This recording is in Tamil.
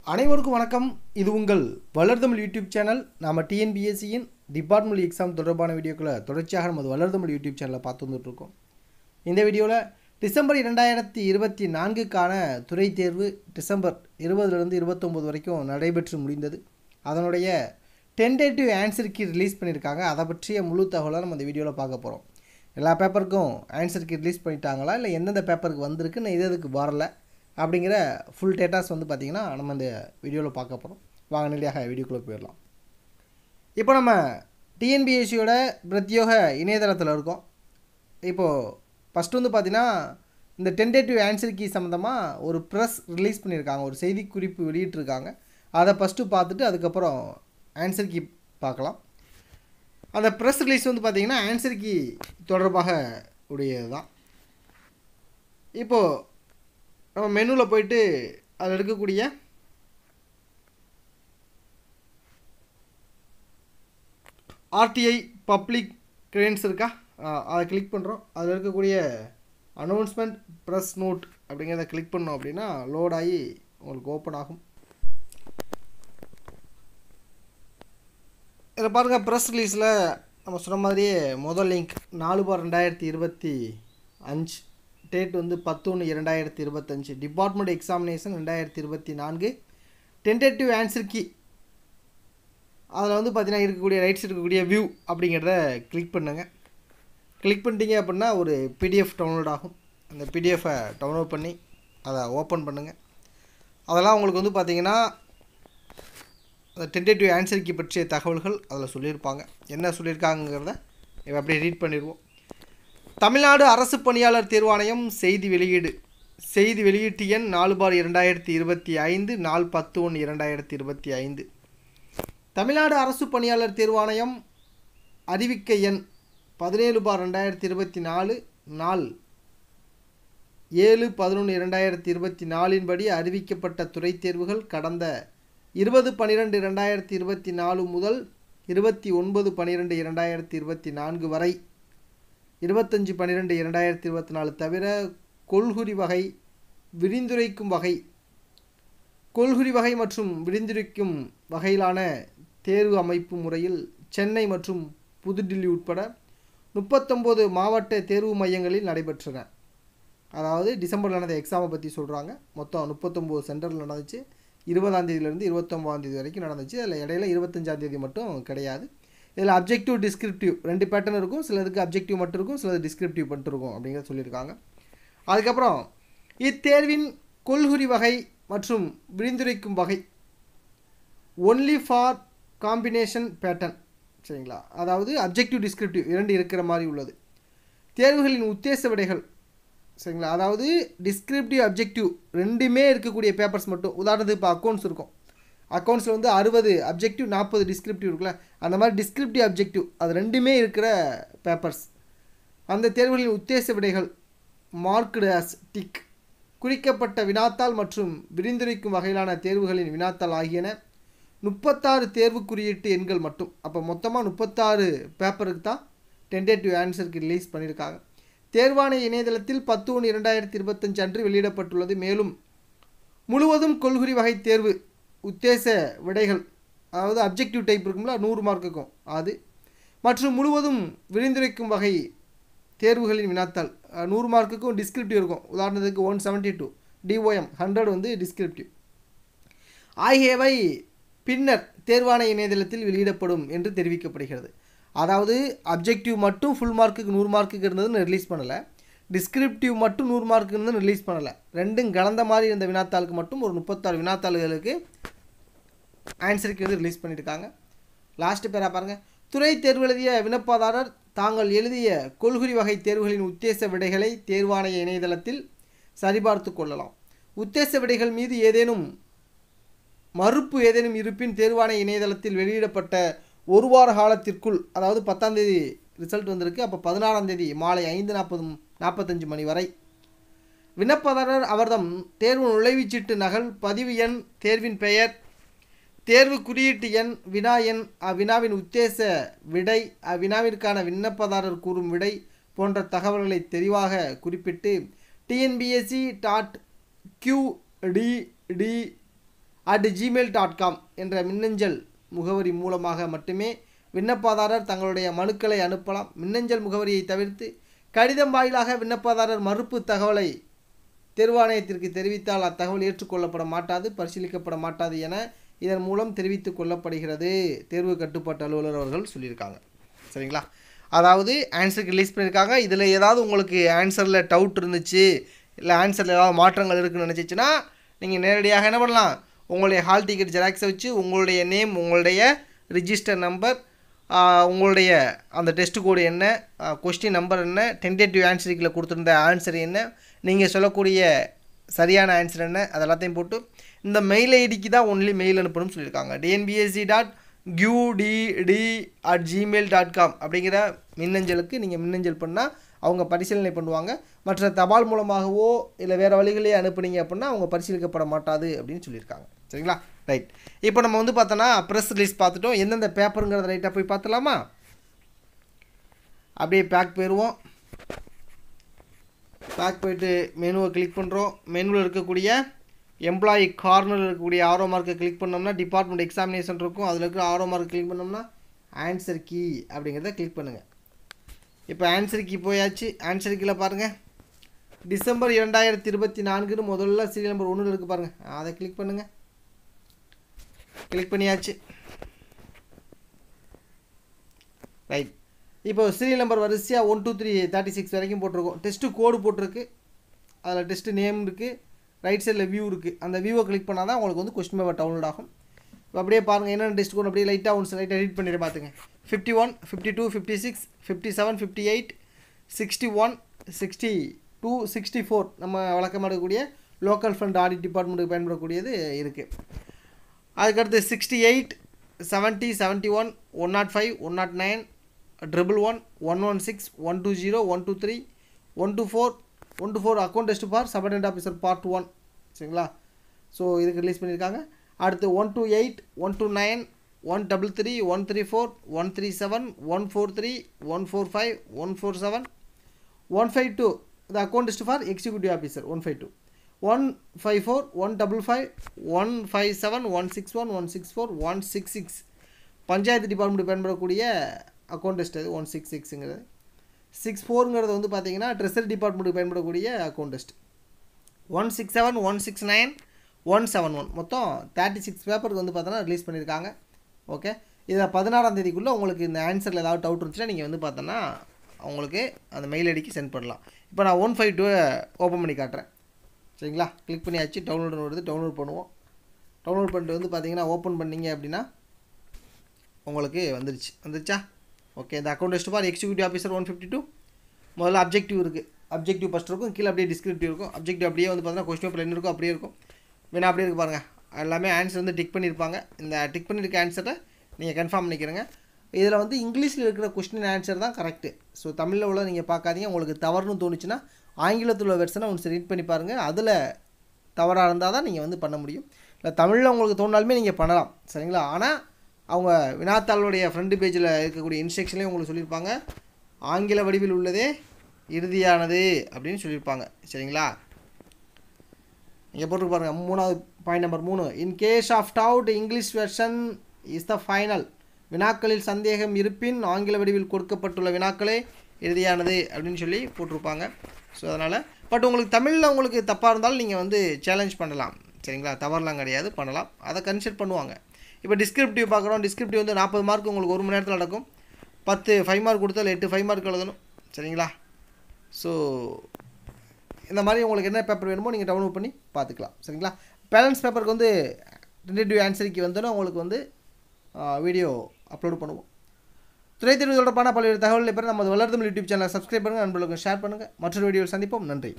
அனைவருக்கும் வணக்கம். இது உங்கள் வளர்தமிழ் யூடியூப் சேனல். நாம் டிஎன்பிஎஸ்சியின் டிபார்ட்மெண்ட் எக்ஸாம் தொடர்பான வீடியோக்களை தொடர்ச்சியாக நமது வளர்தமிழ் யூடியூப் சேனலில் பார்த்து வந்துட்டுருக்கோம். இந்த வீடியோவில் டிசம்பர் 2024க்கான துறை தேர்வு டிசம்பர் 20லேருந்து 29 வரைக்கும் நடைபெற்று முடிந்தது. அதனுடைய டென்டேட்டிவ் ஆன்சர் கீ ரிலீஸ் பண்ணியிருக்காங்க. அதை பற்றிய முழு தகவலாக நம்ம இந்த வீடியோவில் பார்க்க போகிறோம். எல்லா பேப்பருக்கும் ஆன்சர் கீ ரிலீஸ் பண்ணிட்டாங்களா, இல்லை எந்தெந்த பேப்பருக்கு வந்திருக்கு, நான் இதுக்கு வரல அப்படிங்கிற ஃபுல் டேட்டாஸ் வந்து பார்த்திங்கன்னா நம்ம இந்த வீடியோவில் பார்க்க போகிறோம். வாங்க நேரடியாக வீடியோக்குள்ளே போயிடலாம். இப்போ நம்ம டிஎன்பிஎஸ்சியோட பிரத்யோக இணையதளத்தில் இருக்கோம். இப்போது ஃபஸ்ட்டு வந்து பார்த்திங்கன்னா இந்த டென்டேட்டிவ் ஆன்சர் கீ சம்மந்தமாக ஒரு ப்ரெஸ் ரிலீஸ் பண்ணியிருக்காங்க, ஒரு செய்திக்குறிப்பு வெளியிட்டிருக்காங்க. அதை ஃபஸ்ட்டு பார்த்துட்டு அதுக்கப்புறம் ஆன்சர் கீ பார்க்கலாம். அந்த ப்ரெஸ் ரிலீஸ் வந்து பார்த்திங்கன்னா ஆன்சர் கீ தொடர்பாக உடையது தான். இப்போது நம்ம மெனுவில் போயிட்டு அதில் இருக்கக்கூடிய ஆர்டிஐ பப்ளிக் கிளியரன்ஸ் இருக்கா, அதை கிளிக் பண்ணுறோம். அதில் இருக்கக்கூடிய அனௌன்ஸ்மெண்ட் ப்ரெஸ் நோட் அப்படிங்கிறத கிளிக் பண்ணோம் அப்படின்னா லோட் ஆகி உங்களுக்கு ஓப்பன் ஆகும். இதில் பாருங்கள், ப்ரெஸ் ரிலீஸில் நம்ம சொன்ன மாதிரியே முதல் லிங்க் 4/2025, டேட் வந்து 10/1/2025, department examination 2024, tentative answer key. அதில் வந்து பார்த்திங்கன்னா இருக்கக்கூடிய ரைட்ஸ் இருக்கக்கூடிய வியூ அப்படிங்கிறத கிளிக் பண்ணுங்கள். கிளிக் பண்ணிட்டீங்க அப்படின்னா ஒரு பிடிஎஃப் டவுன்லோட் ஆகும். அந்த பிடிஎஃபை டவுன்லோட் பண்ணி அதை ஓப்பன் பண்ணுங்கள். அதெல்லாம் உங்களுக்கு வந்து பார்த்திங்கன்னா டென்டேட்டிவ் ஆன்சர் கீ பற்றிய தகவல்கள் அதில் சொல்லியிருப்பாங்க. என்ன சொல்லியிருக்காங்கிறத இப்போ அப்படியே ரீட் பண்ணிடுவோம். தமிழ்நாடு அரசு பணியாளர் தேர்வாணையம் செய்தி வெளியீட்டு எண் 4/2025, 4/10/2025. தமிழ்நாடு அரசு பணியாளர் தேர்வாணையம் அறிவிக்கை எண் 17/2024, நாள் 7/11/2024 படி அறிவிக்கப்பட்ட துறை தேர்வுகள் கடந்த 20/12/2024 முதல் 29/12/2024 வரை 25/12/2024 தவிர கொள்குறி வகை, மற்றும் விரிந்துரைக்கும் வகையிலான தேர்வு அமைப்பு முறையில் சென்னை மற்றும் புதுடில்லி உட்பட 39 மாவட்ட தேர்வு மையங்களில் நடைபெற்றன. அதாவது டிசம்பரில் நடந்த எக்ஸாமை பற்றி சொல்கிறாங்க. மொத்தம் 39 சென்டரில் நடந்துச்சு. 20ஆம் தேதியிலேருந்து 29ஆம் தேதி வரைக்கும் நடந்துச்சு. அதில் இடையில 25ஆம் தேதி மட்டும் கிடையாது. இதில் அப்ஜெக்டிவ், டிஸ்கிரிப்டிவ் 2 பேட்டர்ன் இருக்கும். சிலதுக்கு அப்ஜெக்டிவ் மட்டும் இருக்கும், சிலது டிஸ்கிரிப்டிவ் மட்டும் இருக்கும் அப்படிங்கிறத சொல்லியிருக்காங்க. அதுக்கப்புறம் இத்தேர்வின் கொள்குறி வகை மற்றும் விரிந்துரைக்கும் வகை ஒன்லி ஃபார் காம்பினேஷன் பேட்டர்ன், சரிங்களா? அதாவது அப்ஜெக்டிவ், டிஸ்கிரிப்டிவ் 2 இருக்கிற மாதிரி உள்ளது. தேர்வுகளின் உத்தேச விடைகள், சரிங்களா? அதாவது டிஸ்கிரிப்டிவ், அப்ஜெக்டிவ் 2மே இருக்கக்கூடிய பேப்பர்ஸ் மட்டும். உதாரணத்துக்கு இப்போ அக்கௌண்ட்ஸ் இருக்கும். அக்கௌண்ட்ஸில் வந்து 60 அப்ஜெக்டிவ், 40 டிஸ்கிரிப்டிவ் இருக்குல்ல, அந்த மாதிரி டிஸ்கிரிப்டிவ், அப்ஜெக்டிவ் அது 2மே இருக்கிற பேப்பர்ஸ். அந்த தேர்வுகளின் உத்தேச விடைகள் மார்க்டு ஆஸ் டிக், குறிக்கப்பட்ட வினாத்தாள் மற்றும் விரிந்துரைக்கும் வகையிலான தேர்வுகளின் வினாத்தாள் ஆகியன 36 தேர்வு குறியீட்டு எண்கள் மட்டும். அப்போ மொத்தமாக 36 பேப்பருக்கு தான் டென்டேட்டிவ் ஆன்சருக்கு ரிலீஸ் பண்ணியிருக்காங்க. தேர்வாணைய இணையதளத்தில் 10/1/2025 அன்று வெளியிடப்பட்டுள்ளது. மேலும் முழுவதும் கொள்குறி வகை தேர்வு உத்தேச விடைகள், அதாவது அப்ஜெக்டிவ் டைப் இருக்கும்ல 100 மார்க்குக்கும் அது, மற்றும் முழுவதும் விரிந்துரைக்கும் வகை தேர்வுகளின் வினாத்தாள் 100 மார்க்குக்கும் டிஸ்கிரிப்டிவ் இருக்கும். உதாரணத்துக்கு 172 DOM 100 வந்து டிஸ்கிரிப்டிவ் ஆகியவை பின்னர் தேர்வாணைய இணையதளத்தில் வெளியிடப்படும் என்று தெரிவிக்கப்படுகிறது. அதாவது அப்ஜெக்டிவ் மட்டும் ஃபுல் மார்க்குக்கு 100 மார்க்குக்கு இருந்ததுன்னு ரிலீஸ் பண்ணலை, டிஸ்கிரிப்டிவ் மட்டும் 100 மார்க்கு இருந்ததுன்னு ரிலீஸ் பண்ணலை. ரெண்டும் கலந்த மாதிரி இருந்த வினாத்தாளுக்கு மட்டும் ஒரு 36 வினாத்தாள்களுக்கு ஆன்சருக்கு வந்து ரிலீஸ் பண்ணியிருக்காங்க. லாஸ்ட்டு பேராக பாருங்கள். துறை தேர்வு எழுதிய விண்ணப்பதாரர் தாங்கள் எழுதிய கொள்குறி வகை தேர்வுகளின் உத்தேச விடைகளை தேர்வாணைய இணையதளத்தில் சரிபார்த்து கொள்ளலாம். உத்தேச விடைகள் மீது ஏதேனும் மறுப்பு இருப்பின் தேர்வாணைய இணையதளத்தில் வெளியிடப்பட்ட ஒரு வார காலத்திற்குள், அதாவது 10ஆம் தேதி ரிசல்ட் வந்திருக்கு, அப்போ 16ஆம் தேதி மாலை 5:45 மணி வரை விண்ணப்பதாரர் அவர்தம் தேர்வு நுழைவுச்சீட்டு நகல், பதிவு எண், தேர்வின் பெயர், தேர்வு குறியீட்டு எண், வினா எண், அவ்வினாவின் உத்தேச விடை, அவ்வினாவிற்கான விண்ணப்பதாரர் கூறும் விடை போன்ற தகவல்களை தெளிவாக குறிப்பிட்டு tnbsc.qdd gmail.com என்ற மின்னஞ்சல் முகவரி மூலமாக மட்டுமே விண்ணப்பதாரர் தங்களுடைய மனுக்களை அனுப்பலாம். மின்னஞ்சல் முகவரியை தவிர்த்து கடிதம் வாயிலாக விண்ணப்பதாரர் மறுப்பு தகவலை தேர்வாணையத்திற்கு தெரிவித்தால் அத்தகவல் ஏற்றுக்கொள்ளப்பட மாட்டாது, பரிசீலிக்கப்பட மாட்டாது என இதன் மூலம் தெரிவித்துக் கொள்ளப்படுகிறது. தேர்வு கட்டுப்பாட்டு அலுவலர் அவர்கள் சொல்லியிருக்காங்க. சரிங்களா? அதாவது ஆன்சருக்கு ரிலீஸ் பண்ணியிருக்காங்க. இதில் ஏதாவது உங்களுக்கு ஆன்சரில் டவுட் இருந்துச்சு, இல்லை ஆன்சரில் ஏதாவது மாற்றங்கள் இருக்குதுன்னு நினச்சிச்சின்னா நீங்கள் நேரடியாக என்ன பண்ணலாம், உங்களுடைய ஹால் டிக்கெட் ஜெராக்ஸை வச்சு உங்களுடைய நேம், உங்களுடைய ரிஜிஸ்டர் நம்பர், உங்களுடைய அந்த டெஸ்ட் கோடு என்ன, கொஸ்டின் நம்பர் என்ன, டென்டேட்டிவ் ஆன்சரிக்கில் கொடுத்துருந்த ஆன்சர் என்ன, நீங்கள் சொல்லக்கூடிய சரியான ஆன்சர் என்ன, அதெல்லாத்தையும் போட்டு இந்த மெயில் ஐடிக்கு தான் ஒன்லி மெயில் அனுப்பணும்னு சொல்லியிருக்காங்க. dnbsc.qdd@gmail.com அப்படிங்கிற மின்னஞ்சலுக்கு நீங்கள் மின்னஞ்சல் பண்ணால் அவங்க பரிசீலனை பண்ணுவாங்க. மற்ற தபால் மூலமாகவோ இல்லை வேறு வழிகளே அனுப்புனீங்க அப்படின்னா அவங்க பரிசீலிக்கப்பட மாட்டாது அப்படின்னு சொல்லியிருக்காங்க. சரிங்களா? ரைட். இப்போ நம்ம வந்து பார்த்தோன்னா ப்ரெஸ் ரிலீஸ் பார்த்துட்டோம். எந்தெந்த பேப்பருங்கிறத ரைட்டாக போய் பார்த்துலாமா? அப்படியே பேக் போயிடுவோம். பேக் போயிட்டு மெனுவை கிளிக் பண்ணுறோம். மெனுவில் இருக்கக்கூடிய எம்ப்ளாயி கார்னரில் இருக்கக்கூடிய ஆரோ மார்க்கை கிளிக் பண்ணோம்னா டிபார்ட்மெண்ட் எக்ஸாமினேஷன் இருக்கும். அதில் இருக்கிற ஆரோ மார்க் கிளிக் பண்ணோம்னா ஆன்சர் கீ அப்படிங்கிறத கிளிக் பண்ணுங்கள். இப்போ ஆன்சர் கீ போயாச்சு. ஆன்சர் கீழே பாருங்கள், டிசம்பர் 2024 முதல்ல சீரியல் நம்பர் 1 இருக்குது பாருங்கள், அதை கிளிக் பண்ணுங்கள். கிளிக் பண்ணியாச்சு. ரைட். இப்போ சீரியல் நம்பர் வரிசையாக 1 2 3 36 வரைக்கும் போட்டிருக்கோம். டெஸ்ட்டு கோடு போட்டிருக்கு, அதில் டெஸ்ட்டு நேம் இருக்குது, ரைட் சைடில் வியூ இருக்குது. அந்த வியூவை கிளிக் பண்ணால் தான் உங்களுக்கு வந்து கொஸ்டின் பேப்பர் டவுன்லோட் ஆகும். இப்போ அப்படியே பாருங்கள் என்னென்ன டெஸ்ட் கோடு அப்படியே லைட்டாக ஒன்ஸ் லைட்டாக எடிட் பண்ணிட்டு பார்த்துங்க. 51 52 56 57 58 61 62 64 நம்ம வழக்கமாக இருக்கக்கூடிய லோக்கல் ஃபண்ட் ஆடிட் டிபார்ட்மெண்ட்டுக்கு பயன்படக்கூடியது இருக்குது. அதுக்கடுத்து 68 70 71 105 109 111 116 120 123 124 account test for subordinate officer part 1. சரிங்களா? ஸோ இதுக்கு ரிலீஸ் பண்ணியிருக்காங்க. அடுத்து 128 129 133 134 137 143 145 147 152 the account list for executive officer 152 154 155 157 161 164 166 panchayat department பயன்படக்கூடிய அக்கௌண்ட் டெஸ்ட் அது 166ங்கிறது. 64ங்கிறது வந்து பார்த்தீங்கன்னா ட்ரெஸரி டிபார்ட்மெண்ட்டுக்கு பயன்படக்கூடிய அக்கௌண்ட் டெஸ்ட். 167 169 171 மொத்தம் 36 பேப்பருக்கு வந்து பார்த்தோன்னா ரிலீஸ் பண்ணியிருக்காங்க. ஓகே, இதில் 16ஆம் தேதிக்குள்ளே உங்களுக்கு இந்த ஆன்சரில் ஏதாவது டவுட் இருந்துச்சுன்னா நீங்கள் வந்து பார்த்தோன்னா அவங்களுக்கு அந்த மெயில் ஐடிக்கு சென்ட் பண்ணலாம். இப்போ நான் 152 ஓப்பன் பண்ணி காட்டுறேன். சரிங்களா? கிளிக் பண்ணியாச்சு. டவுன்லோடு வருது, டவுன்லோட் பண்ணுவோம். டவுன்லோட் பண்ணிட்டு வந்து பார்த்தீங்கன்னா ஓப்பன் பண்ணிங்க அப்படின்னா உங்களுக்கு வந்துருச்சா? ஓகே, இந்த account test for executive officer 152 முதல்ல அப்ஜெக்டிவ் இருக்குது. அப்ஜெக்டிவ் ஃபஸ்ட் இருக்கும், கீழே அப்படியே டிஸ்கிரிப்டிவ் இருக்கும். அப்ஜெக்டிவ் அப்படியே வந்து பார்த்தீங்கன்னா கொஸ்டின் பேப்பர் என்ன இருக்கும் அப்படியே இருக்கும். வேணா அப்படியே இருக்கு பாருங்கள், எல்லாமே ஆன்சர் வந்து டிக் பண்ணியிருப்பாங்க. இந்த டிக் பண்ணியிருக்க ஆன்சரை நீங்கள் கன்ஃபார்ம் பண்ணிக்கிறங்க. இதில் வந்து இங்கிலீஷில் இருக்கிற கொஸ்டின் ஆன்சர் தான் கரெக்டு. ஸோ தமிழில் உள்ள நீங்கள் பார்க்காதீங்க. உங்களுக்கு தவறுன்னு தோணுச்சுன்னா ஆங்கிலத்தில் உள்ள வெர்ஷனை ஒன்று ரீட் பண்ணி பாருங்கள். அதில் தவறாக இருந்தால் தான் நீங்கள் வந்து பண்ண முடியும். இல்லை தமிழில் உங்களுக்கு தோணாலுமே நீங்கள் பண்ணலாம். சரிங்களா? ஆனால் அவங்க வினாத்தாளுடைய ஃப்ரண்ட் பேஜில் இருக்கக்கூடிய இன்ஸ்ட்ரக்ஷன்லேயும் உங்களுக்கு சொல்லியிருப்பாங்க, ஆங்கில வடிவில் உள்ளதே இறுதியானது அப்படின்னு சொல்லியிருப்பாங்க. சரிங்களா? இங்கே போட்டு பாருங்கள், 3வது point number 3, in case of doubt English version is the final. வினாக்களில் சந்தேகம் இருப்பின் ஆங்கில வடிவில் கொடுக்கப்பட்டுள்ள வினாக்களே இறுதியானது அப்படின்னு சொல்லி போட்டிருப்பாங்க. ஸோ அதனால் பட் உங்களுக்கு தமிழில் உங்களுக்கு தப்பாக இருந்தாலும் நீங்கள் வந்து சேலஞ்ச் பண்ணலாம். சரிங்களா? தவறுலாம் கிடையாது, பண்ணலாம். அதை கன்சிடர் பண்ணுவாங்க. இப்போ டிஸ்கிரிப்டிவ் பார்க்குறோம். டிஸ்கிரிப்டிவ் வந்து 40 மார்க் உங்களுக்கு 1 மணி நேரத்தில் நடக்கும். 10 5 மார்க் கொடுத்தால் 8 5 மார்க் எழுதணும். சரிங்களா? ஸோ இந்த மாதிரி உங்களுக்கு என்ன பேப்பர் வேணுமோ நீங்கள் டவுன்லோட் பண்ணி பார்த்துக்கலாம். சரிங்களா? பேலன்ஸ் பேப்பருக்கு வந்து டென்டேட்டிவ் ஆன்சருக்கு வந்தோன்னா உங்களுக்கு வந்து வீடியோ அப்லோட் பண்ணுவோம். துறை தேர்வு தொடர்பான பல்வேறு தகவல்களை பெற நமது வளர்தமிழ் யூடியூப் சேனலை சப்ஸ்கிரைப் பண்ணுங்கள், நண்பர்களுக்கு ஷேர் பண்ணுங்கள். மற்றொரு வீடியோவில் சந்திப்போம். நன்றி.